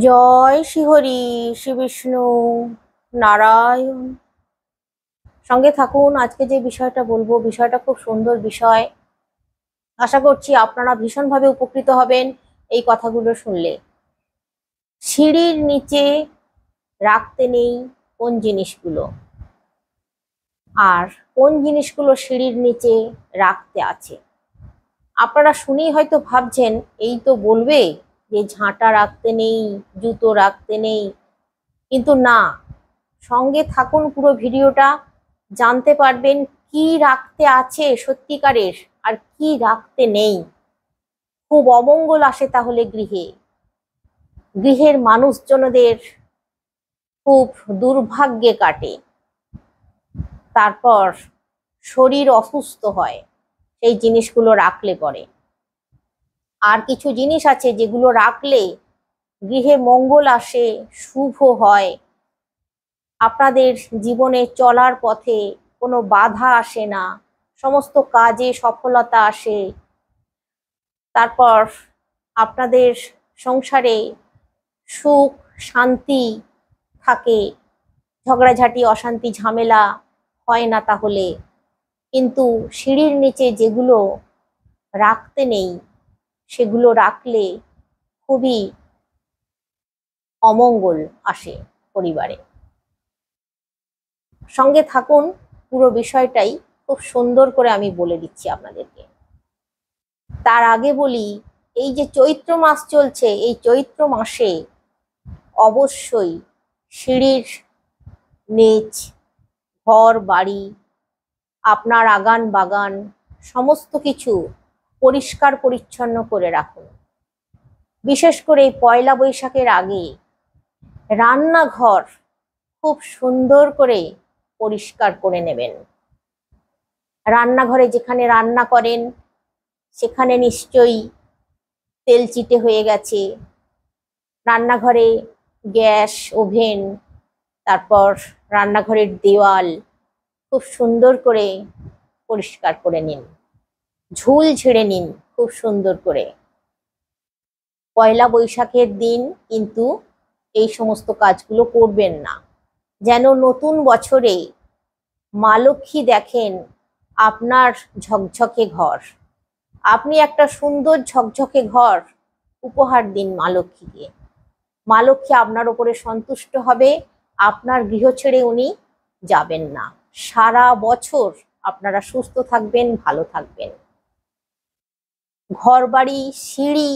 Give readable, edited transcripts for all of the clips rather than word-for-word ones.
জয় শ্রীহরি, শ্রী বিষ্ণু নারায়ণ। সঙ্গে থাকুন। আজকে যে বিষয়টা বলবো, বিষয়টা খুব সুন্দর বিষয়। আশা করছি আপনারা ভীষণভাবে উপকৃত হবেন এই কথাগুলো শুনলে। সিঁড়ির নিচে রাখতে নেই কোন জিনিসগুলো, আর কোন জিনিসগুলো সিঁড়ির নিচে রাখতে আছে। আপনারা শুনেই হয়তো ভাবছেন এই তো বলবে যে ঝাঁটা রাখতে নেই, জুতো রাখতে নেই, কিন্তু না। সঙ্গে থাকুন, পুরো ভিডিওটা জানতে পারবেন কি রাখতে আছে সত্যিকারের আর কি রাখতে নেই। খুব অমঙ্গল আসে তাহলে গৃহে, গৃহের মানুষজনদের খুব দুর্ভাগ্যে কাটে, তারপর শরীর অসুস্থ হয় সেই জিনিসগুলো রাখলে পরে। আর কিছু জিনিস আছে যেগুলো রাখলে গৃহে মঙ্গল আসে, শুভ হয়, আপনাদের জীবনে চলার পথে কোনো বাধা আসে না, সমস্ত কাজে সফলতা আসে, তারপর আপনাদের সংসারে সুখ শান্তি থাকে, ঝগড়াঝাটি অশান্তি ঝামেলা হয় না তাহলে। কিন্তু সিঁড়ির নিচে যেগুলো রাখতে নেই সেগুলো রাখলে খুবই অমঙ্গল আসে পরিবারে। সঙ্গে থাকুন, পুরো বিষয়টাই খুব সুন্দর করে আমি বলে দিচ্ছি আপনাদেরকে। তার আগে বলি, এই যে চৈত্র মাস চলছে, এই চৈত্র মাসে অবশ্যই সিঁড়ির নিচ, ঘর বাড়ি, আপনার আগান বাগান সমস্ত কিছু পরিষ্কার পরিচ্ছন্ন করে রাখুন। বিশেষ করে এই পয়লা বৈশাখের আগে রান্নাঘর খুব সুন্দর করে পরিষ্কার করে নেবেন। রান্নাঘরে যেখানে রান্না করেন সেখানে নিশ্চয়ই তেল চিটে হয়ে গেছে। রান্নাঘরে গ্যাস, ওভেন, তারপর রান্নাঘরের দেওয়াল খুব সুন্দর করে পরিষ্কার করে নিন, ঝুল ঝেড়ে নিন খুব সুন্দর করে। পয়লা বৈশাখের দিন কিন্তু এই সমস্ত কাজগুলো করবেন না, যেন নতুন বছরে মা লক্ষ্মী দেখেন আপনার ঝকঝকে ঘর। আপনি একটা সুন্দর ঝকঝকে ঘর উপহার দিন মা লক্ষ্মীকে। মা লক্ষ্মী আপনার উপরে সন্তুষ্ট হবে, আপনার গৃহ ছেড়ে উনি যাবেন না। সারা বছর আপনারা সুস্থ থাকবেন, ভালো থাকবেন। ঘর বাড়ি, সিঁড়ি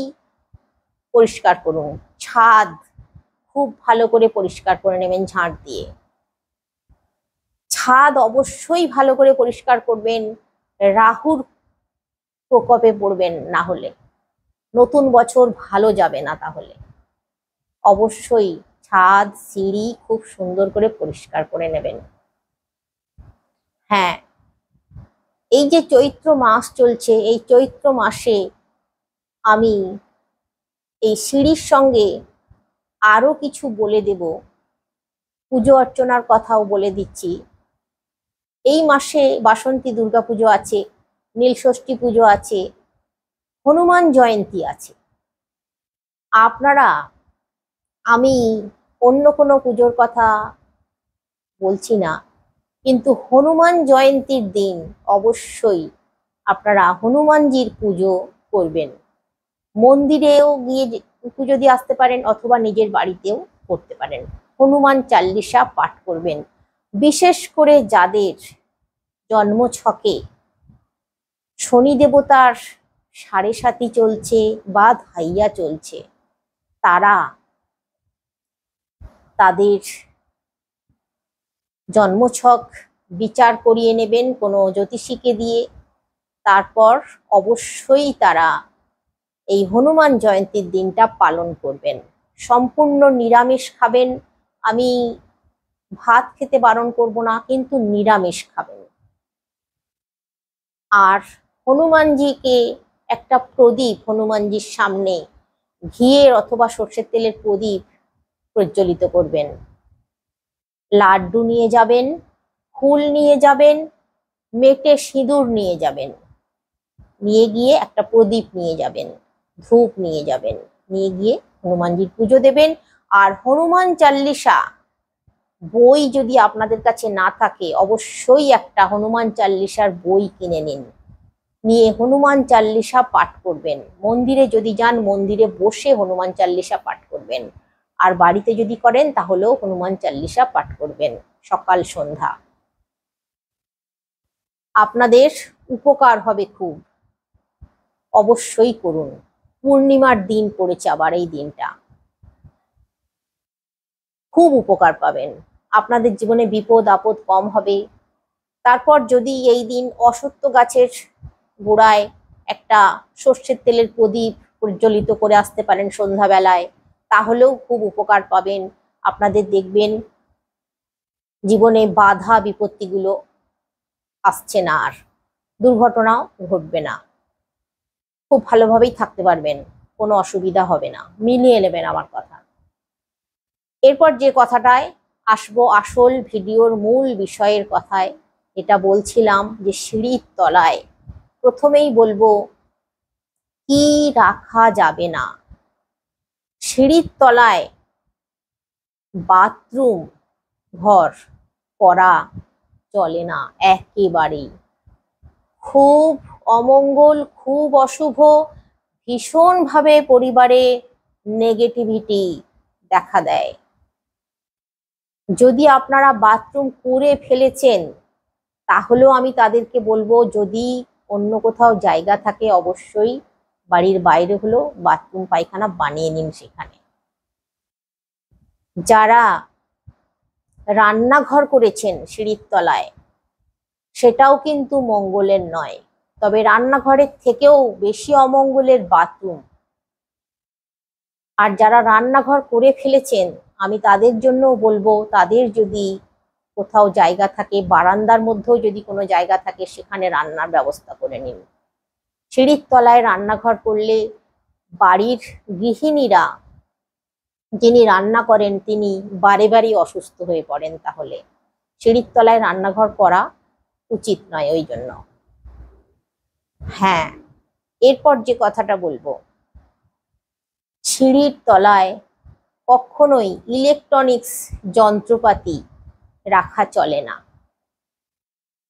পরিষ্কার করুন, ছাদ খুব ভালো করে পরিষ্কার করে নেবেন ঝাঁট দিয়ে। ছাদ অবশ্যই ভালো করে পরিষ্কার করবেন, রাহুর প্রকোপে পড়বেন না হলে নতুন বছর ভালো যাবে না। তাহলে অবশ্যই ছাদ সিঁড়ি খুব সুন্দর করে পরিষ্কার করে নেবেন। হ্যাঁ, এই যে চৈত্র মাস চলছে, এই চৈত্র মাসে আমি এই সিঁড়ির সঙ্গে আরো কিছু বলে দেব, পুজো অর্চনার কথাও বলে দিচ্ছি। এই মাসে বাসন্তী দুর্গাপুজো আছে, নীলষষ্ঠী পুজো আছে, হনুমান জয়ন্তী আছে। আপনারা, আমি অন্য কোনো পুজোর কথা বলছি না, কিন্তু হনুমান জয়ন্তীর দিন অবশ্যই আপনারা হনুমানজির পুজো করবেন। মন্দিরেও গিয়ে পুজো দিয়ে আসতে পারেন অথবা নিজের বাড়িতেও করতে পারেন। হনুমান চাল্লিশা পাঠ করবেন। বিশেষ করে যাদের জন্মছকে শনি দেবতার সাড়ে সাতি চলছে বা ধাইয়া চলছে, তারা তাদের জন্মছক বিচার করিয়ে নেবেন কোনো জ্যোতিষীকে দিয়ে। তারপর অবশ্যই তারা এই হনুমান জয়ন্তীর দিনটা পালন করবেন। সম্পূর্ণ নিরামিষ খাবেন। আমি ভাত খেতে বারণ করব না, কিন্তু নিরামিষ খাবেন। আর হনুমানজিকে একটা প্রদীপ, হনুমানজির সামনে ঘিয়ের অথবা সর্ষের তেলের প্রদীপ প্রজ্বলিত করবেন। লাড্ডু নিয়ে যাবেন, ফুল নিয়ে যাবেন, মেটে সিঁদুর নিয়ে যাবেন, নিয়ে গিয়ে একটা প্রদীপ নিয়ে যাবেন, ধূপ নিয়ে যাবেন। নিয়ে গিয়ে হনুমানজির পুজো দেবেন। আর হনুমান চাল্লিশা বই যদি আপনাদের কাছে না থাকে, অবশ্যই একটা হনুমান চাল্লিশার বই কিনে নিন, নিয়ে হনুমান চাল্লিশা পাঠ করবেন। মন্দিরে যদি যান, মন্দিরে বসে হনুমান চাল্লিশা পাঠ করবেন। আর বাড়িতে যদি করেন তাহলেও হনুমান চাল্লিশা পাঠ করবেন সকাল সন্ধ্যা। আপনাদের উপকার হবে খুব, অবশ্যই করুন। পূর্ণিমার দিন পড়েছে আবার এই দিনটা, খুব উপকার পাবেন। আপনাদের জীবনে বিপদ আপদ কম হবে। তারপর যদি এই দিন অশ্বত্থ গাছের গোড়ায় একটা সর্ষের তেলের প্রদীপ প্রজ্বলিত করে আসতে পারেন সন্ধ্যাবেলায়, তাহলেও খুব উপকার পাবেন। আপনাদের দেখবেন জীবনে বাধা বিপত্তিগুলো আসছে না, আর দুর্ঘটনাও ঘটবে না, খুব ভালোভাবেই থাকতে পারবেন, কোনো অসুবিধা হবে না। মিলিয়ে নেবেন আমার কথা। এরপর যে কথাটায় আসবো, আসল ভিডিওর মূল বিষয়ের কথায়, এটা বলছিলাম যে সিঁড়ির তলায় প্রথমেই বলবো কি রাখা যাবে না। সিঁড়ির তলায় বাথরুম ঘর করা চলে না একেবারেই। খুব অমঙ্গল, খুব অশুভ, ভীষণভাবে পরিবারে নেগেটিভিটি দেখা দেয়। যদি আপনারা বাথরুম করে ফেলেছেন, তাহলেও আমি তাদেরকে বলবো, যদি অন্য কোথাও জায়গা থাকে অবশ্যই বাড়ির বাইরে হলেও বাথরুম পায়খানা বানিয়ে নিন সেখানে। যারা রান্নাঘর করেছেন সিঁড়ির তলায়, সেটাও কিন্তু মঙ্গলের নয়, তবে রান্নাঘরের থেকেও বেশি অমঙ্গলের বাথরুম। আর যারা রান্নাঘর করে ফেলেছেন, আমি তাদের জন্য বলবো, তাদের যদি কোথাও জায়গা থাকে, বারান্দার মধ্যেও যদি কোনো জায়গা থাকে, সেখানে রান্নার ব্যবস্থা করে নিন। সিঁড়ির তলায় রান্নাঘর করলে বাড়ির গৃহিণীরা যিনি রান্না করেন তিনি বারে বারে অসুস্থ হয়ে পড়েন। তাহলে সিঁড়ির তলায় রান্নাঘর করা উচিত নয় ওই জন্য। হ্যাঁ, এরপর যে কথাটা বলবো, সিঁড়ির তলায় কখনোই ইলেকট্রনিক্স যন্ত্রপাতি রাখা চলে না,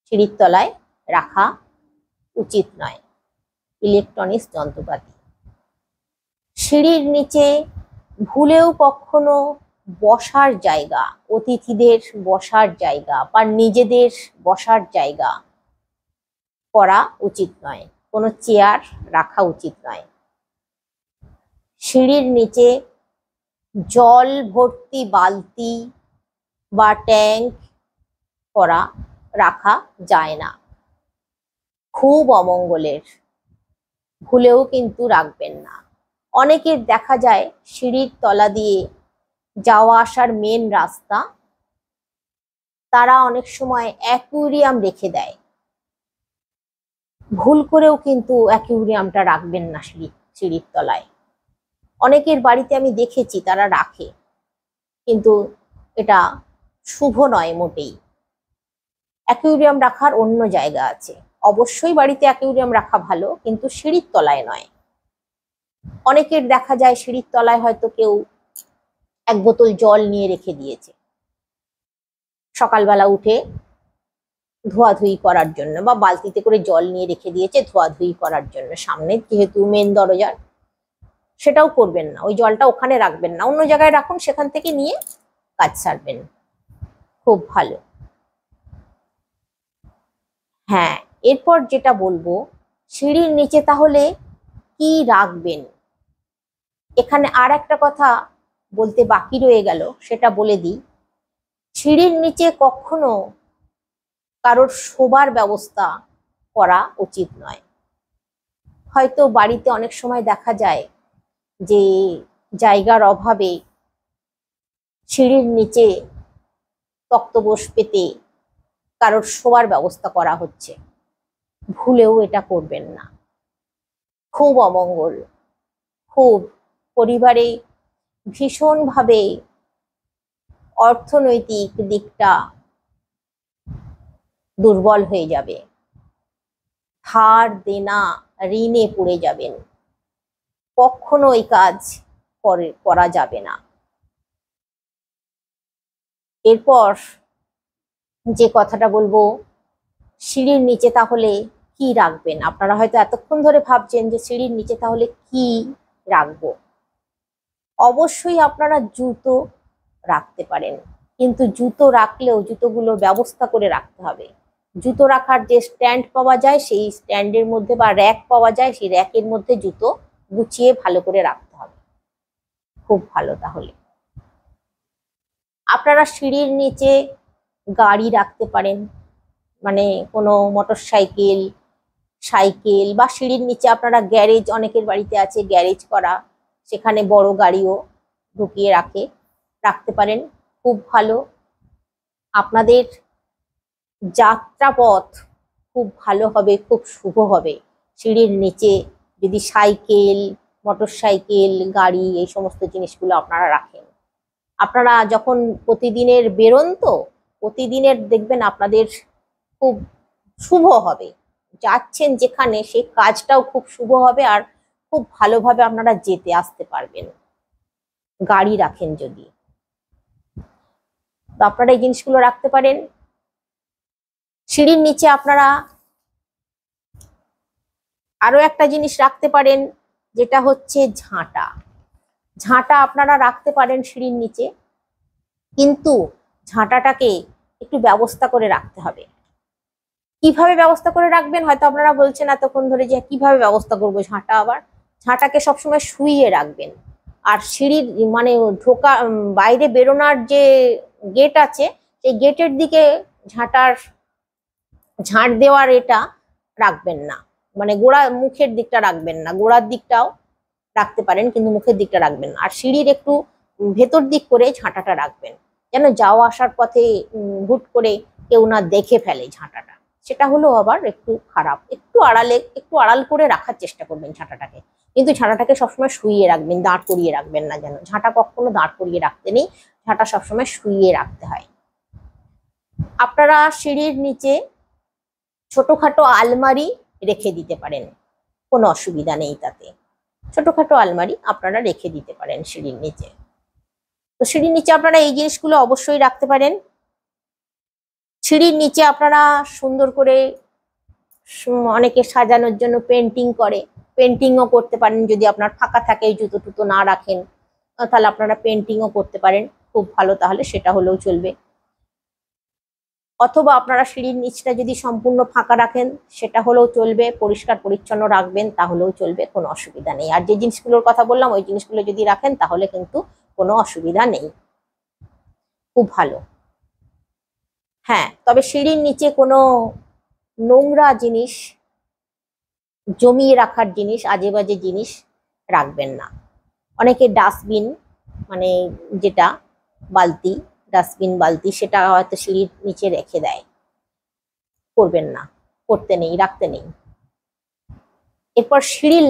সিঁড়ির তলায় রাখা উচিত নয় ইলেকট্রনিক্স যন্ত্রপাতি। সিঁড়ির নিচে ভুলেও কখনো বসার জায়গা, অতিথিদের বসার জায়গা বা নিজেদের বসার জায়গা করা উচিত নয়, কোনো চেয়ার রাখা উচিত নয়। সিঁড়ির নিচে জল ভর্তি বালতি বা ট্যাঙ্ক করা রাখা যায় না, খুব অমঙ্গলের, ভুলেও কিন্তু রাখবেন না। অনেকের দেখা যায় সিঁড়ির তলা দিয়ে যাওয়া আসার মেন রাস্তা, তারা অনেক সময় অ্যাকুয়ারিয়াম রেখে দেয়। ভুল করেও কিন্তু অ্যাকুয়ারিয়ামটা রাখবেন না সিঁড়ির তলায়। অনেকের বাড়িতে আমি দেখেছি তারা রাখে, কিন্তু এটা শুভ নয় মোটেই। অ্যাকুয়ারিয়াম রাখার অন্য জায়গা আছে, অবশ্যই বাড়িতে অ্যাকুয়ারিয়াম রাখা ভালো, কিন্তু সিঁড়ির তলায় নয়। অনেকের দেখা যায় সিঁড়ির তলায় হয়তো কেউ এক বোতল জল নিয়ে রেখে দিয়েছে সকালবেলা উঠে ধোয়াধুয়ি করার জন্য, বা বালতিতে করে জল নিয়ে রেখে দিয়েছে ধোয়াধুয়ি করার জন্য, সামনে যেহেতু মেন দরজার। সেটাও করবেন না, ওই জলটা ওখানে রাখবেন না, অন্য জায়গায় রাখুন, সেখান থেকে নিয়ে কাজ সারবেন, খুব ভালো। হ্যাঁ, এরপর যেটা বলবো, সিঁড়ির নিচে তাহলে কি রাখবেন। এখানে আর একটা কথা বলতে বাকি রয়ে গেল, সেটা বলে দিই। সিঁড়ির নিচে কখনো কারোর শোবার ব্যবস্থা করা উচিত নয়। হয়তো বাড়িতে অনেক সময় দেখা যায় যে জায়গার অভাবে সিঁড়ির নিচে তক্তপোষ পেতে কারোর শোবার ব্যবস্থা করা হচ্ছে, ভুলেও এটা করবেন না, খুব অমঙ্গল, খুব পরিবারে ভীষণভাবে অর্থনৈতিক দিকটা দুর্বল হয়ে যাবে, ধার দেনা ঋণে পড়ে যাবেন। কখনো এই কাজ করা যাবে না। এরপর যে কথাটা বলবো, সিঁড়ির নিচে তাহলে কি রাখবেন? আপনারা হয়তো এতক্ষণ ধরে ভাবছেন যে সিঁড়ির নিচে তাহলে কি রাখবো। অবশ্যই আপনারা জুতো রাখতে পারেন, কিন্তু জুতো রাখলেও জুতোগুলো ব্যবস্থা করে রাখতে হবে। জুতো রাখার যে স্ট্যান্ড পাওয়া যায়, সেই স্ট্যান্ডের মধ্যে বা র্যাক পাওয়া যায়, সেই র্যাকের মধ্যে জুতো গুছিয়ে ভালো করে রাখতে হবে, খুব ভালো। তাহলে আপনারা সিঁড়ির নিচে গাড়ি রাখতে পারেন, মানে কোনো মোটর সাইকেল, সাইকেল, বা সিঁড়ির নিচে আপনারা গ্যারেজ, অনেকের বাড়িতে আছে গ্যারেজ করা, সেখানে বড় গাড়িও ঢুকিয়ে রাখতে পারেন, খুব ভালো। আপনাদের যাত্রাপথ খুব ভালো হবে, খুব শুভ হবে সিঁড়ির নিচে যদি সাইকেল, মোটর সাইকেল, গাড়ি, এই সমস্ত জিনিসগুলো আপনারা রাখেন। আপনারা যখন প্রতিদিনের বেরোন, তো প্রতিদিনের দেখবেন আপনাদের খুব শুভ হবে, যাচ্ছেন যেখানে সেই কাজটাও খুব শুভ হবে, আর খুব ভালোভাবে আপনারা যেতে আসতে পারবেন গাড়ি রাখেন যদি। তো আপনারা এই জিনিসগুলো রাখতে পারেন। সিঁড়ির নিচে আপনারা আরো একটা জিনিস রাখতে পারেন, যেটা হচ্ছে ঝাঁটা। ঝাঁটা আপনারা রাখতে পারেন সিঁড়ির নিচে, কিন্তু ঝাঁটাটাকে একটু ব্যবস্থা করে রাখতে হবে। কিভাবে ব্যবস্থা করে রাখবেন হয়তো আপনারা বলছেন এতক্ষণ ধরে যে কিভাবে ব্যবস্থা করবো ঝাঁটা। আবার ঝাঁটাকে সবসময় শুইয়ে রাখবেন, আর সিঁড়ির মানে ঢোকা বাইরে বেরোনোর যে গেট আছে, সেই গেটের দিকে ঝাঁট দেওয়ার এটা রাখবেন না, মানে মুখের দিকটা রাখবেন না, গোড়ার দিকটাও রাখতে পারেন কিন্তু মুখের দিকটা রাখবেন। আর সিঁড়ির একটু ভেতর দিক করে ঝাঁটাটা রাখবেন, যেন যাওয়া আসার পথে হুট করে কেউ না দেখে ফেলে ঝাঁটাটা, সেটা হলো আবার একটু খারাপ। একটু আড়াল করে রাখার চেষ্টা করবেন ঝাঁটাটাকে, কিন্তু ঝাঁটাটাকে সবসময় শুইয়ে রাখবেন, দাঁড় করিয়ে রাখবেন না। যেন ঝাঁটা কখনো দাঁড় করিয়ে রাখতে নেই, ঝাঁটা সবসময় শুইয়ে রাখতে হয়। আপনারা সিঁড়ির নিচে ছোটখাটো আলমারি রেখে দিতে পারেন, কোনো অসুবিধা নেই তাতে। ছোটখাটো আলমারি আপনারা রেখে দিতে পারেন সিঁড়ির নিচে। তো সিঁড়ির নিচে আপনারা এই জিনিসগুলো অবশ্যই রাখতে পারেন। সিঁড়ির নিচে আপনারা সুন্দর করে অনেকে সাজানোর জন্য পেন্টিং করে, পেন্টিংও করতে পারেন। যদি আপনার ফাঁকা থাকে, জুতো টুতো না রাখেন, তাহলে আপনারা পেন্টিংও করতে পারেন, খুব ভালো, তাহলে সেটা হলেও চলবে। অথবা আপনারা সিঁড়ির নিচটা যদি সম্পূর্ণ ফাঁকা রাখেন, সেটা হলেও চলবে, পরিষ্কার পরিচ্ছন্ন রাখবেন তাহলেও চলবে, কোনো অসুবিধা নেই। আর যে জিনিসগুলোর কথা বললাম ওই জিনিসগুলো যদি রাখেন তাহলে কিন্তু কোনো অসুবিধা নেই, খুব ভালো। হ্যাঁ, তবে সিঁড়ির নিচে কোনো নোংরা জিনিস, জমিয়ে রাখার জিনিস, আজে বাজে জিনিস রাখবেন না। অনেকে ডাস্টবিন, মানে যেটা বালতি, ডাস্টবিন বালতি, সেটা হয়তো সিঁড়ির নিচে রেখে দেয়, করবেন না, করতে নেই, রাখতে নেই। এরপর সিঁড়ির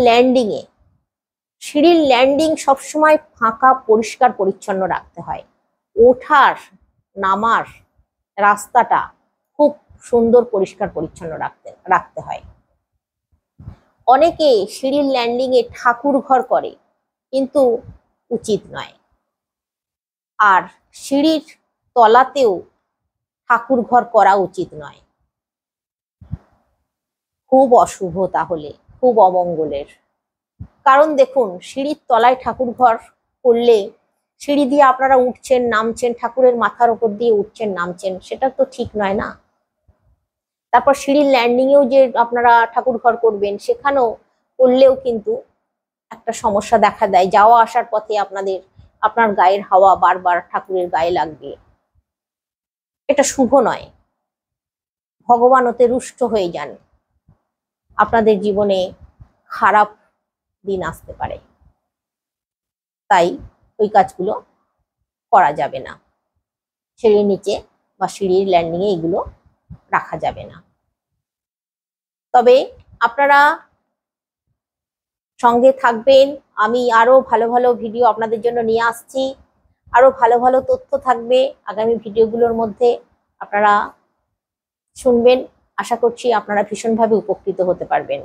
ল্যান্ডিং সবসময় ফাঁকা, পরিষ্কার পরিচ্ছন্ন রাখতে হয়। ওঠার নামার রাস্তাটা খুব সুন্দর পরিষ্কার পরিচ্ছন্ন রাখতে হয়। অনেকে সিঁড়ির ল্যান্ডিং এ ঠাকুর ঘর করে, কিন্তু উচিত নয়। আর সিঁড়ির তলাতেও ঠাকুর ঘর করা উচিত নয়, খুব অশুভ, তাহলে খুব অমঙ্গলের। কারণ দেখুন, সিঁড়ির তলায় ঠাকুর ঘর করলে সিঁড়ি দিয়ে আপনারা উঠছেন নামছেন, ঠাকুরের মাথার উপর দিয়ে উঠছেন নামছেন, সেটা তো ঠিক নয় না। তারপর সিঁড়ির ল্যান্ডিং এও যে আপনারা ঠাকুর ঘর করবেন, সেখানেও করলেও কিন্তু একটা সমস্যা দেখা দেয়। যাওয়া আসার পথে আপনার গায়ের হাওয়া বারবার ঠাকুরের গায়ে লাগবে, এটা শুভ নয়। ভগবান ওতে রুষ্ট হয়ে যান, আপনাদের জীবনে খারাপ দিন আসতে পারে। তাই ওই কাজগুলো করা যাবে না, সিঁড়ির নিচে বা সিঁড়ির ল্যান্ডিং এ এগুলো রাখা যাবে না। তবে আপনারা সঙ্গে থাকবেন, আমি আরো ভালো ভালো ভিডিও আপনাদের জন্য নিয়ে আসছি, আরো ভালো ভালো তথ্য থাকবে আগামী ভিডিওগুলোর মধ্যে, আপনারা শুনবেন। আশা করছি আপনারা ভীষণভাবে উপকৃত হতে পারবেন।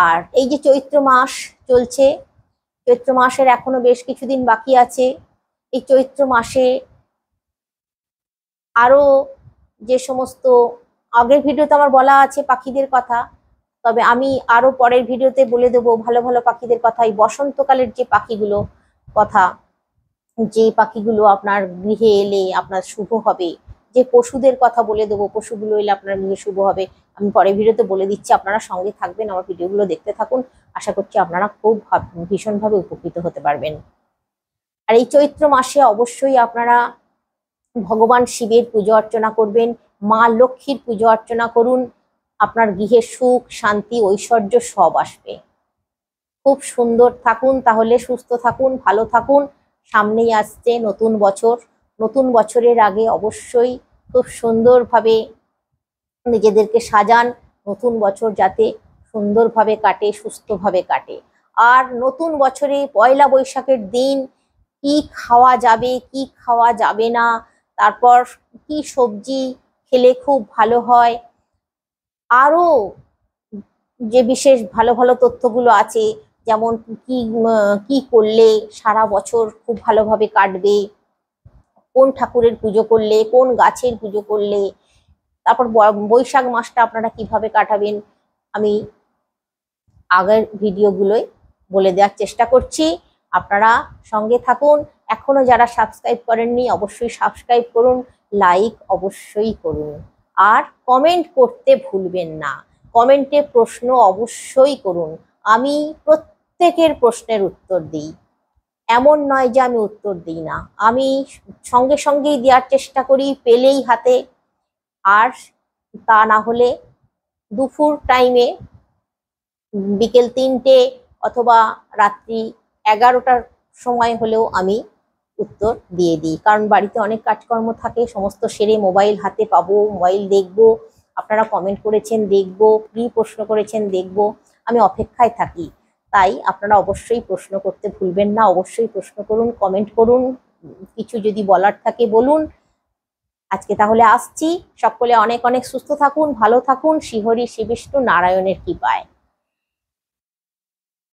আর এই যে চৈত্র মাস চলছে, চৈত্র মাসের এখনো বেশ কিছুদিন বাকি আছে। এই চৈত্র মাসে আরো যে সমস্ত, আগের ভিডিওতে আমার বলা আছে পাখিদের কথা, তবে আমি আরো পরের ভিডিওতে বলে দেবো ভালো ভালো পাখিদের কথা। এই বসন্তকালের যে পাখিগুলো কথা, যে পাখিগুলো আপনার গৃহে এলে আপনার শুভ হবে, যে পশুদের কথা বলে দেবো, পশুগুলো এলে আপনার গৃহে শুভ হবে, আমি পরের ভিডিওতে বলে দিচ্ছি। আপনারা সঙ্গে থাকবেন, আমার ভিডিওগুলো দেখতে থাকুন। আশা করছি আপনারা খুব ভীষণভাবে উপকৃত হতে পারবেন। আর এই চৈত্র মাসে অবশ্যই আপনারা ভগবান শিবের পুজো অর্চনা করবেন, মা লক্ষ্মীর পুজো অর্চনা করুন। আপনার গৃহে সুখ, শান্তি, ঐশ্বর্য সব আসবে। খুব সুন্দর থাকুন, তাহলে সুস্থ থাকুন, ভালো থাকুন। সামনেই আসছে নতুন বছর। নতুন বছরের আগে অবশ্যই খুব সুন্দরভাবে নিজেদেরকে সাজান, নতুন বছর যাতে সুন্দরভাবে কাটে, সুস্থভাবে কাটে। আর নতুন বছরে পয়লা বৈশাখের দিন কি খাওয়া যাবে, কি খাওয়া যাবে না, তারপর কি সবজি খেলে খুব ভালো হয়, আরো যে বিশেষ ভালো ভালো তথ্যগুলো আছে, যেমন কি কি করলে সারা বছর খুব ভালোভাবে কাটবে, কোন ঠাকুরের পুজো করলে, কোন গাছের পুজো করলে, তারপর বৈশাখ মাসটা আপনারা কিভাবে কাটাবেন, আমি আগের ভিডিওগুলোয় বলে দেওয়ার চেষ্টা করছি। আপনারা সঙ্গে থাকুন। এখনো যারা সাবস্ক্রাইব করেননি অবশ্যই সাবস্ক্রাইব করুন, লাইক অবশ্যই করুন, আর কমেন্ট করতে ভুলবেন না। কমেন্টে প্রশ্ন অবশ্যই করুন, আমি প্রত্যেকের প্রশ্নের উত্তর দিই। এমন নয় যে আমি উত্তর দিই না, আমি সঙ্গে সঙ্গেই দেওয়ার চেষ্টা করি, পেলেই হাতে। আর তা না হলে দুপুর টাইমে, বিকেল 3টে অথবা রাত্রি 11টার সময় হলেও আমি উত্তর দিয়ে দিই, কারণ বাড়িতে অনেক কাজকর্ম থাকে, সমস্ত সেরে মোবাইল হাতে পাবো, মোবাইল দেখবো, আপনারা কমেন্ট করেছেন দেখবো, কি প্রশ্ন করেছেন দেখবো, আমি অপেক্ষায় থাকি। তাই আপনারা অবশ্যই প্রশ্ন করতে ভুলবেন না, অবশ্যই প্রশ্ন করুন, কমেন্ট করুন, কিছু যদি বলার থাকে বলুন। আজকে তাহলে আসছি, সকলে অনেক অনেক সুস্থ থাকুন, ভালো থাকুন, শ্রীহরি শ্রী বিষ্ণু নারায়ণের কৃপায়।